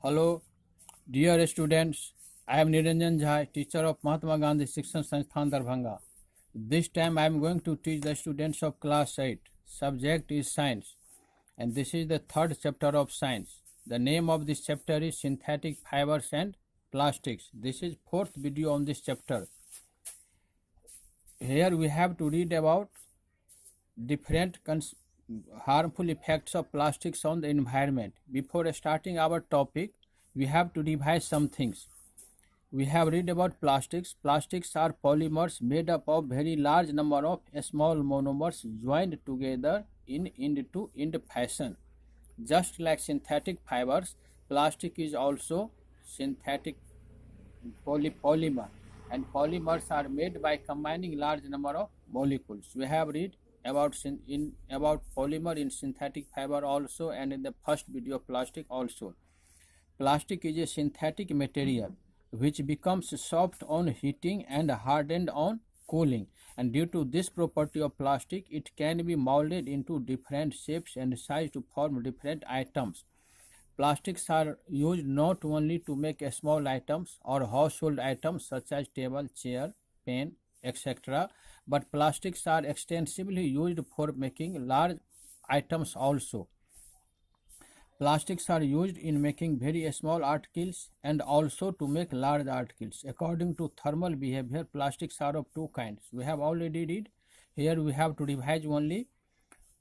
Hello, dear students. I am Niranjan Jha, teacher of Mahatma Gandhi Shikshan Sansthan Darbhanga. This time I am going to teach the students of class 8. Subject is science, and this is the third chapter of science. The name of this chapter is synthetic fibers and plastics. This is fourth video on this chapter. Here we have to read about different harmful effects of plastics on the environment. Before starting our topic, we have to revise some things. We have read about plastics. Plastics are polymers made up of very large number of small monomers joined together in end-to-end fashion. Just like synthetic fibers, plastic is also synthetic polymer, and polymers are made by combining large number of molecules. We have read about polymer in synthetic fiber also, and in the first video plastic also. Plastic is a synthetic material which becomes soft on heating and hardened on cooling, and due to this property of plastic, it can be molded into different shapes and sizes to form different items. Plastics are used not only to make small items or household items such as table, chair, pen, etc., but plastics are extensively used for making large items also. Plastics are used in making very small articles and also to make large articles. According to thermal behavior, plastics are of two kinds. We have already read. Here we have to revise only.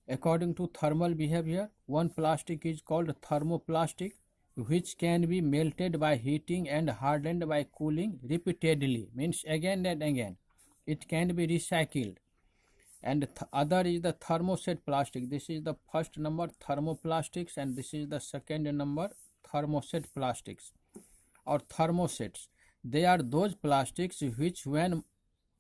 According to thermal behavior, one plastic is called thermoplastic, which can be melted by heating and hardened by cooling repeatedly, means again and again. It can be recycled. And other is the thermoset plastic. This is the first number thermoplastics, and this is the second number thermoset plastics or thermosets. They are those plastics which, when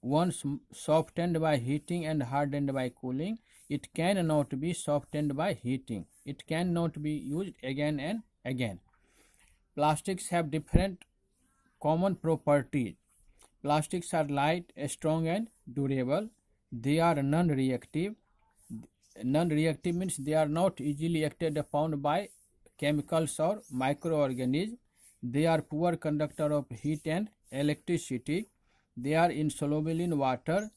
once softened by heating and hardened by cooling, it cannot be softened by heating. It cannot be used again and again. Plastics have different common properties. Plastics are light, strong and durable. They are non-reactive. Non-reactive means they are not easily acted upon by chemicals or microorganisms. They are poor conductor of heat and electricity. They are insoluble in water.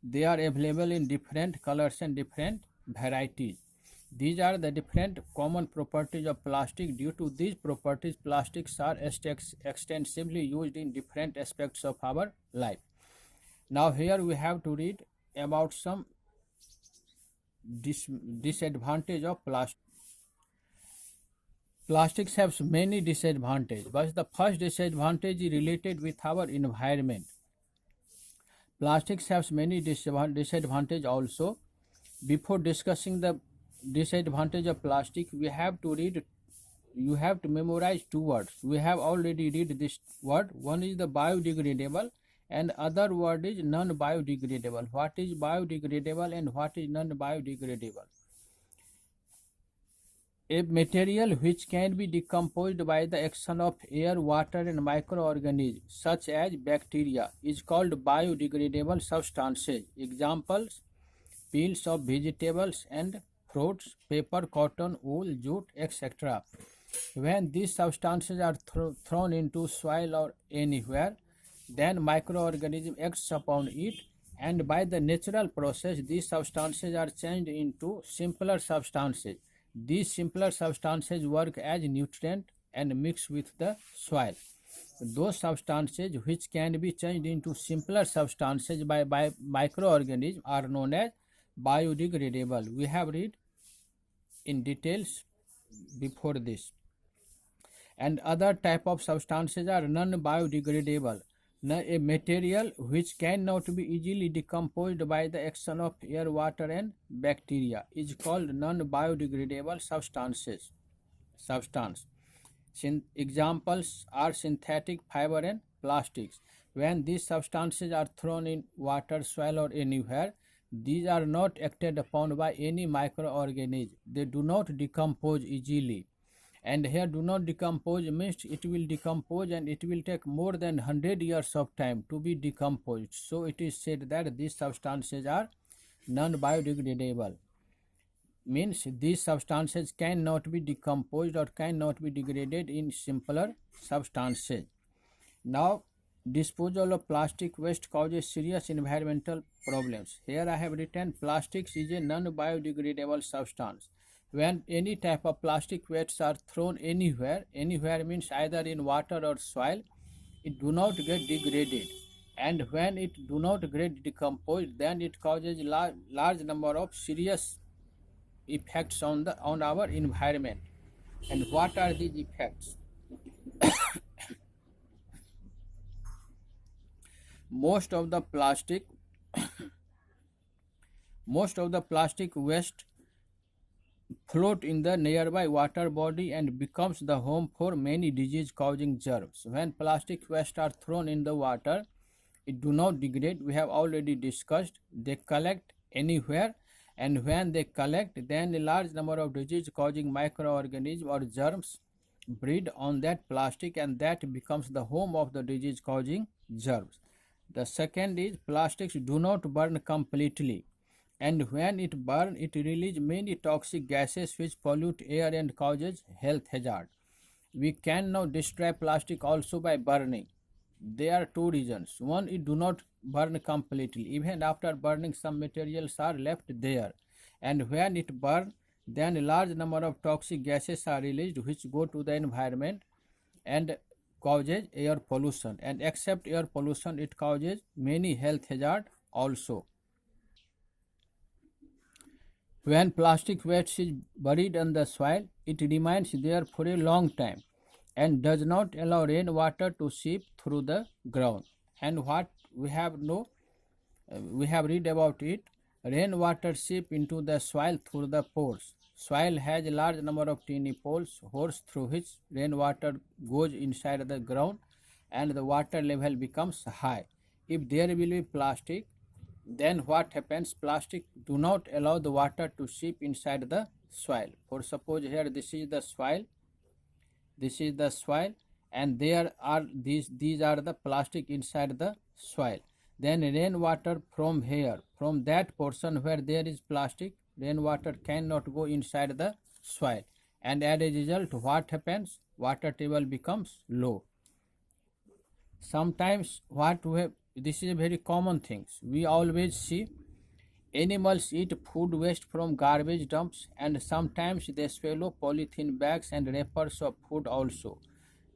They are available in different colors and different varieties. These are the different common properties of plastic. Due to these properties, plastics are extensively used in different aspects of our life. Now here we have to read about some disadvantage of plastic. Plastics have many disadvantages, but the first disadvantage is related with our environment. Plastics have many disadvantages also. Before discussing the disadvantage of plastic, we have to read, you have to memorize two words. We have already read this word. One is the biodegradable and other word is non-biodegradable. What is biodegradable and what is non-biodegradable? A material which can be decomposed by the action of air, water and microorganisms such as bacteria is called biodegradable substances. Examples: peels of vegetables and fruits, paper, cotton, wool, jute, etc. When these substances are thrown into soil or anywhere, then microorganism acts upon it, and by the natural process these substances are changed into simpler substances. These simpler substances work as nutrient and mix with the soil. Those substances which can be changed into simpler substances by microorganisms are known as biodegradable. We have read in details before this. And other type of substances are non-biodegradable. A material which cannot be easily decomposed by the action of air, water and bacteria is called non-biodegradable substance. Examples are synthetic fiber and plastics. When these substances are thrown in water, soil or anywhere, these are not acted upon by any microorganism. They do not decompose easily. And here do not decompose means it will decompose and it will take more than 100 years of time to be decomposed. So it is said that these substances are non-biodegradable. means these substances cannot be decomposed or cannot be degraded in simpler substances. Now, disposal of plastic waste causes serious environmental problems. Here I have written plastics is a non-biodegradable substance. When any type of plastic wastes are thrown anywhere, anywhere means either in water or soil, it do not get degraded. And when it do not get decomposed, then it causes large number of serious effects on our environment. And what are these effects? Most of the plastic waste float in the nearby water body and becomes the home for many disease causing germs. When plastic waste are thrown in the water, it do not degrade. We have already discussed. They collect anywhere, and when they collect, then a large number of disease causing microorganisms or germs breed on that plastic, and that becomes the home of the disease causing germs. The second is plastics do not burn completely, and when it burns, it releases many toxic gases which pollute air and causes health hazard. We can now destroy plastic also by burning. There are two reasons. One, it do not burn completely. Even after burning, some materials are left there, and when it burns, then a large number of toxic gases are released which go to the environment and causes air pollution, and except air pollution, it causes many health hazard also. When plastic waste is buried in the soil, it remains there for a long time and does not allow rainwater to seep through the ground. And what we have read about it, rainwater seep into the soil through the pores. Soil has a large number of tiny holes through which rainwater goes inside the ground and the water level becomes high. If there will be plastic, then what happens? Plastic do not allow the water to seep inside the soil. For suppose here this is the soil, and there are these are the plastic inside the soil. Then rainwater from here, from that portion where there is plastic, rainwater cannot go inside the soil, and as a result what happens? Water table becomes low. Sometimes this is a very common thing. We always see animals eat food waste from garbage dumps, and sometimes they swallow polythene bags and wrappers of food also.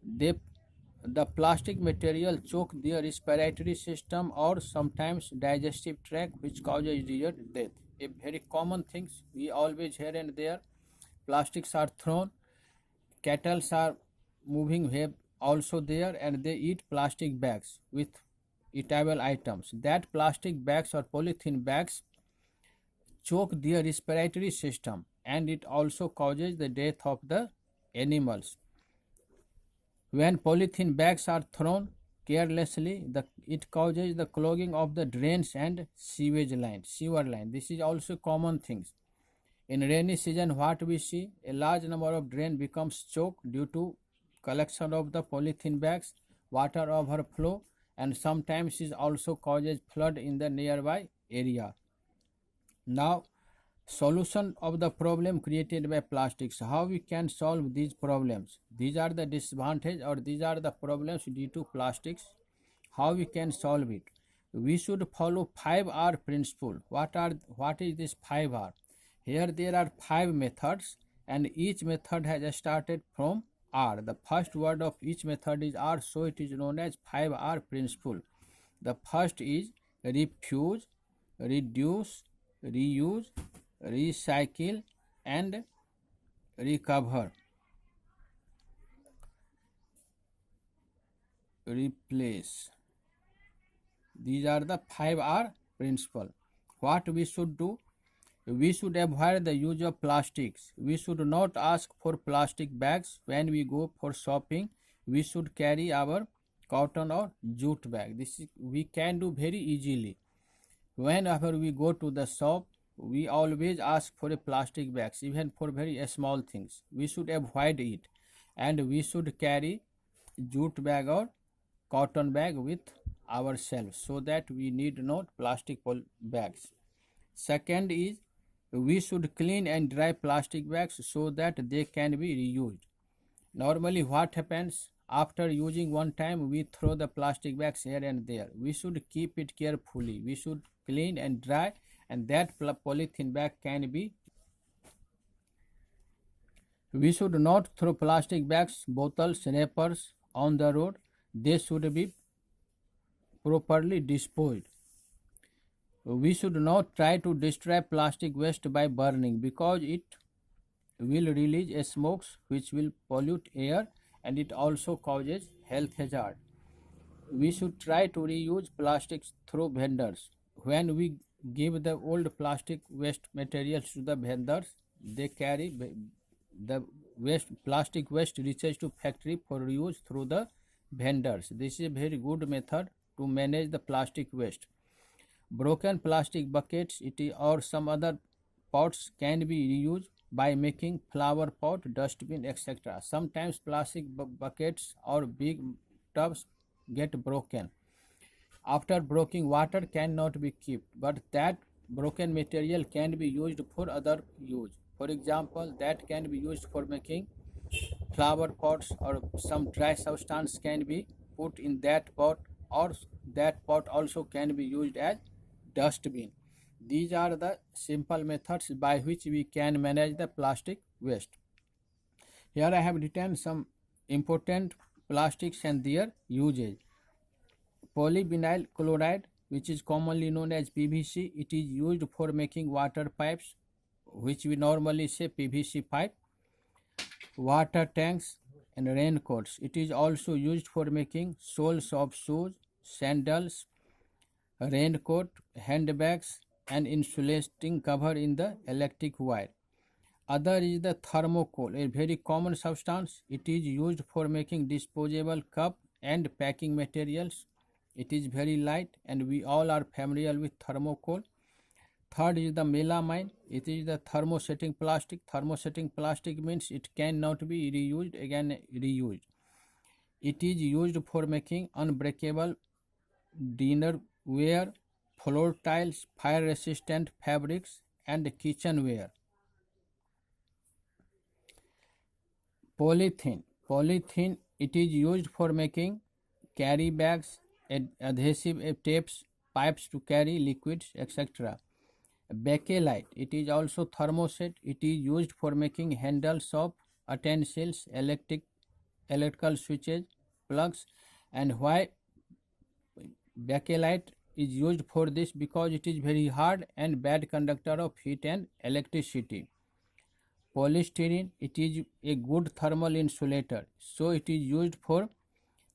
The plastic material choke their respiratory system or sometimes digestive tract, which causes their death. A very common thing we always hear and there. Plastics are thrown, cattle are moving here also there, and they eat plastic bags with eatable items. That plastic bags or polythene bags choke their respiratory system, and it also causes the death of the animals. When polythene bags are thrown carelessly, it causes the clogging of the drains and sewer line. This is also common things. In rainy season, what we see, a large number of drain becomes choked due to collection of the polythene bags, water overflow, and sometimes it also causes flood in the nearby area. Now, solution of the problem created by plastics. How we can solve these problems? These are the disadvantage or these are the problems due to plastics. How we can solve it? We should follow 5R principle. What is this 5R? Here there are 5 methods, and each method has started from R. The first word of each method is R, so it is known as 5R principle. The first is refuse, reduce, reuse, recycle, and recover. Replace. These are the 5R principle. What we should do? We should avoid the use of plastics. We should not ask for plastic bags when we go for shopping. We should carry our cotton or jute bag. We can do very easily. Whenever we go to the shop, we always ask for a plastic bags, even for very small things. We should avoid it, and we should carry jute bag or cotton bag with ourselves, so that we need not plastic bags. Second is We should clean and dry plastic bags so that they can be reused. Normally, what happens after using one time, we throw the plastic bags here and there. We should keep it carefully. We should clean and dry, and that polythene bag can be. We should not throw plastic bags, bottles, wrappers on the road. They should be properly disposed. We should not try to destroy plastic waste by burning because it will release a smoke which will pollute air and it also causes health hazard. We should try to reuse plastics through vendors. When we give the old plastic waste materials to the vendors, they carry the waste plastic waste reaches to factory for reuse through the vendors. This is a very good method to manage the plastic waste. Broken plastic buckets or some other pots can be reused by making flower pot, dustbin, etc. Sometimes plastic buckets or big tubs get broken. After breaking, water cannot be kept, but that broken material can be used for other use. For example, that can be used for making flower pots, or some dry substance can be put in that pot, or that pot also can be used as dustbin. These are the simple methods by which we can manage the plastic waste. Here I have written some important plastics and their usage. Polyvinyl chloride, which is commonly known as PVC, it is used for making water pipes, which we normally say PVC pipe, water tanks and raincoats. It is also used for making soles of shoes, sandals, raincoat, handbags and insulating cover in the electric wire. Other is the thermocol, a very common substance. It is used for making disposable cup and packing materials. It is very light and we all are familiar with thermocol. Third is the melamine. It is the thermosetting plastic. Thermosetting plastic means it cannot be reused again reused. It is used for making unbreakable dinnerware, floor tiles, fire resistant fabrics and kitchenware. Polythene, it is used for making carry bags, adhesive tapes, pipes to carry liquids, etc. Bakelite, it is also thermoset. It is used for making handles of utensils, electrical switches, plugs. And why bakelite is used for this? Because it is very hard and bad conductor of heat and electricity. Polystyrene, it is a good thermal insulator, so it is used for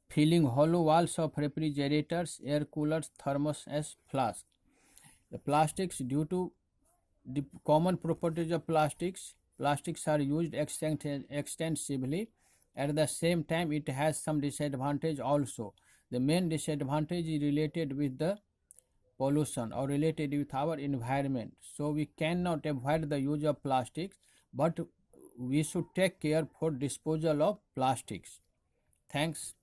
filling hollow walls of refrigerators, air coolers, thermos as flask. The plastics, due to the common properties of plastics are used extensively. At the same time, it has some disadvantage also. The main disadvantage is related with the pollution or related with our environment. So we cannot avoid the use of plastics, but we should take care for disposal of plastics. Thanks.